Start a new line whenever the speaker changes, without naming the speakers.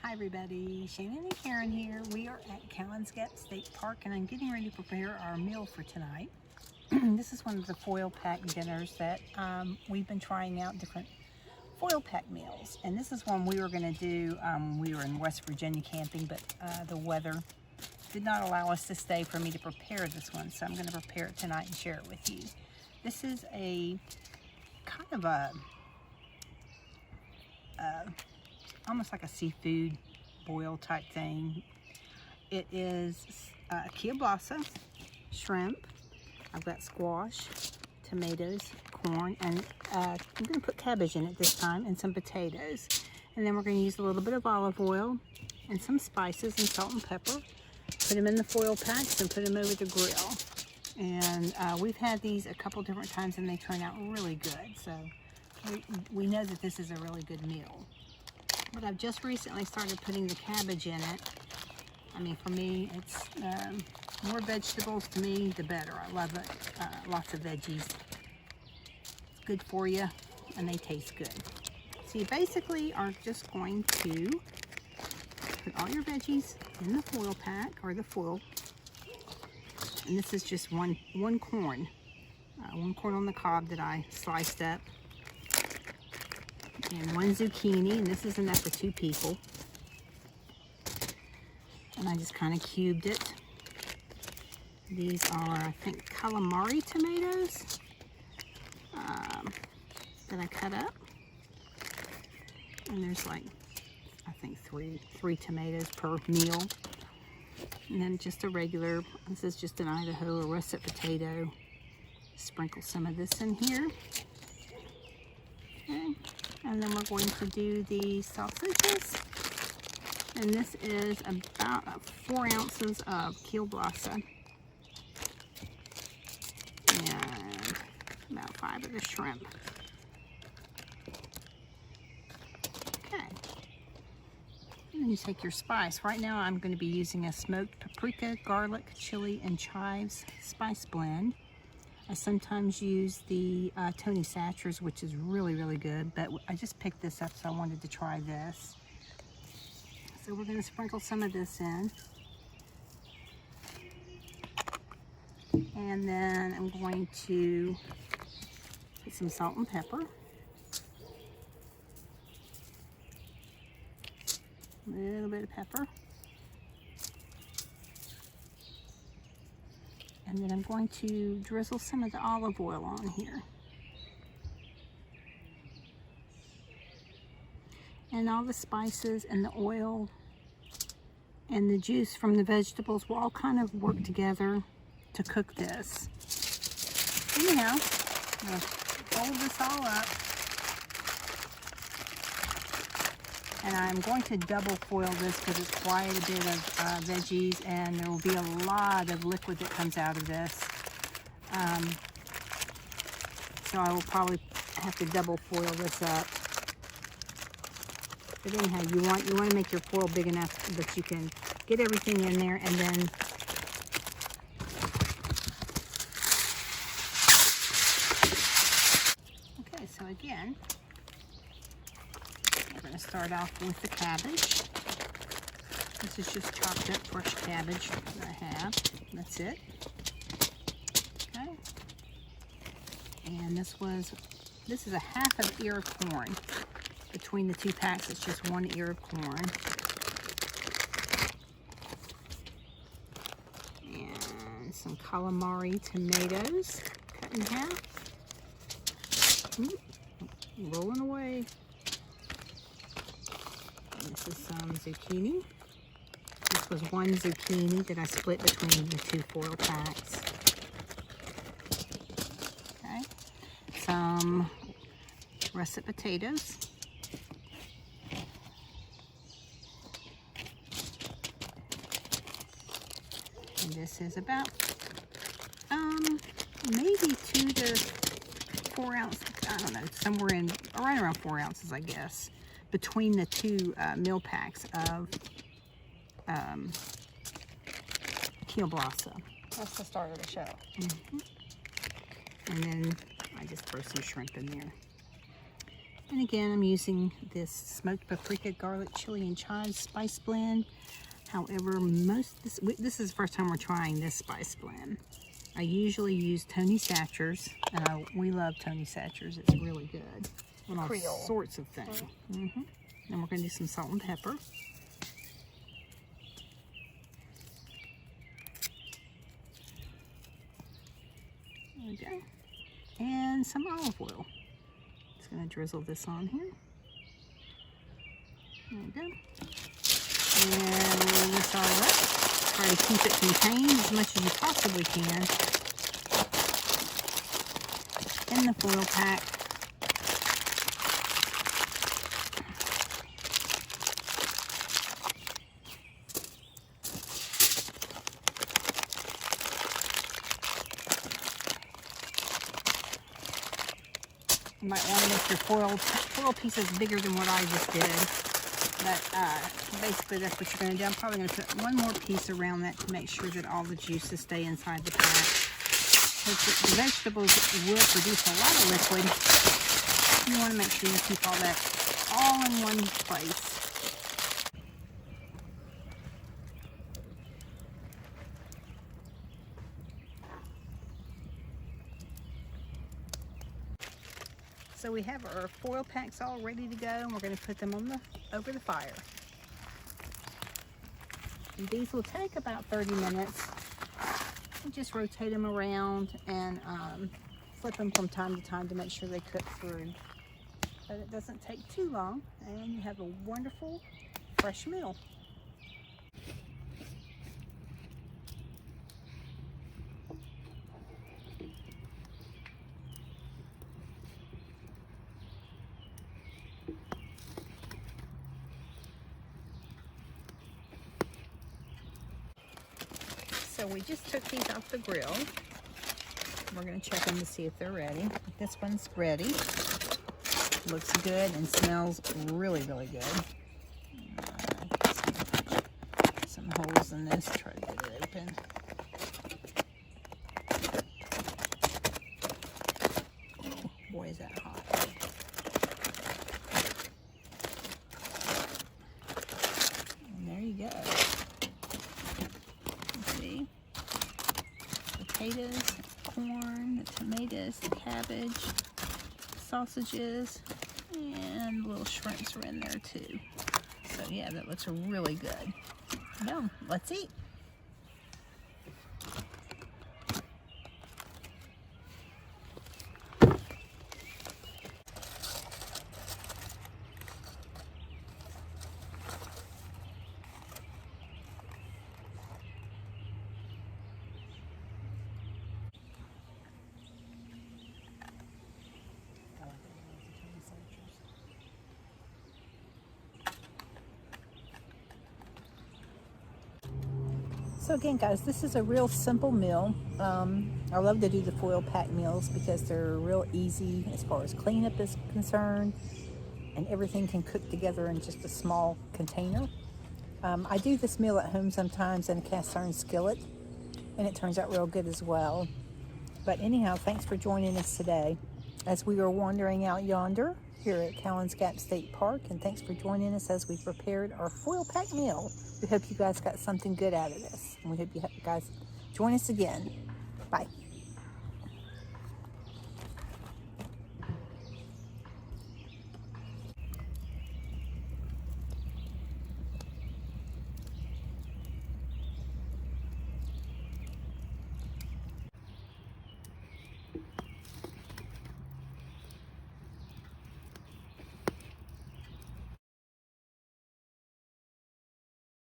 Hi everybody, Shannon and Karen here. We are at Cowans Gap State Park and I'm getting ready to prepare our meal for tonight. This is one of the foil pack dinners that we've been trying out, different foil pack meals. And this is one we were going to do, we were in West Virginia camping, but the weather did not allow us to stay for me to prepare this one. So I'm going to prepare it tonight and share it with you. This is a kind of a almost like a seafood boil type thing. It is kielbasa, shrimp. I've got squash, tomatoes, corn, and I'm going to put cabbage in it this time, and some potatoes. And then we're going to use a little bit of olive oil and some spices and salt and pepper. Put them in the foil packs and put them over the grill. And we've had these a couple different times and they turn out really good. So we know that this is a really good meal. But I've just recently started putting the cabbage in it. I mean, for me, it's more vegetables to me, the better. I love it. Lots of veggies. It's good for you, and they taste good. So you basically are just going to put all your veggies in the foil pack, or the foil. And this is just one corn. One corn on the cob that I sliced up. And one zucchini, and this is enough for 2 people. And I just kind of cubed it. These are, I think, calamari tomatoes that I cut up. And there's like, I think three tomatoes per meal. And then just a regular, this is just an Idaho, a russet potato. Sprinkle some of this in here. Okay. And then we're going to do the sausages. And this is about 4 ounces of kielbasa. And about 5 of the shrimp. Okay. And then you take your spice. Right now I'm going to be using a smoked paprika, garlic, chili, and chives spice blend. I sometimes use the Tony Satchers, which is really, really good, but I just picked this up, so I wanted to try this. So we're going to sprinkle some of this in. And then I'm going to put some salt and pepper. A little bit of pepper. And then I'm going to drizzle some of the olive oil on here. And all the spices and the oil and the juice from the vegetables will all kind of work together to cook this. Anyhow, I'm going to fold this all up. And I'm going to double foil this because it's quite a bit of veggies, and there will be a lot of liquid that comes out of this. So I will probably have to double foil this up. But anyhow, you want to make your foil big enough that you can get everything in there, and then okay. So again, we're going to start off with the cabbage. This is just chopped up fresh cabbage that I have. That's it. Okay. And this is a half of ear of corn. Between the 2 packs, it's just 1 ear of corn. And some calamari tomatoes cut in half. Rolling away. This is some zucchini. This was 1 zucchini that I split between the 2 foil packs. Okay. Some russet potatoes. And this is about maybe 2 to 4 ounces. I don't know, somewhere in right around 4 ounces, I guess, between the 2 meal packs of kielbasa. That's the start of the show. And then I just throw some shrimp in there. And again, I'm using this smoked paprika, garlic, chili, and chive spice blend. However, this is the first time we're trying this spice blend. I usually use Tony Satcher's, and we love Tony Satcher's. It's really good on all sorts of things. And we're going to do some salt and pepper. There we go. And some olive oil. Just going to drizzle this on here. There we go. And roll this all up. Try to keep it contained as much as you possibly can in the foil pack. You might want to make your foil pieces bigger than what I just did. But basically that's what you're going to do. I'm probably going to put one more piece around that to make sure that all the juices stay inside the pack. Because the vegetables will produce a lot of liquid. You want to make sure you keep all that all in one place. So we have our foil packs all ready to go, and we're going to put them on over the fire. And these will take about 30 minutes. You just rotate them around and flip them from time to time to make sure they cook through. But it doesn't take too long, and you have a wonderful fresh meal. So we just took these off the grill. We're going to check them to see if they're ready. This one's ready. Looks good and smells really, really good. Some holes in this. Try to get it open. Oh, boy, is that hot. And there you go. Potatoes, corn, the tomatoes, the cabbage, sausages, and little shrimps are in there too. So yeah, that looks really good. Well, let's eat. So again, guys, this is a real simple meal. I love to do the foil pack meals because they're real easy as far as cleanup is concerned, and everything can cook together in just a small container. I do this meal at home sometimes in a cast iron skillet, and it turns out real good as well. But anyhow, thanks for joining us today as we are wandering out yonder here at Cowans Gap State Park, and thanks for joining us as we prepared our foil pack meal. We hope you guys got something good out of this, and we hope you guys join us again. Bye.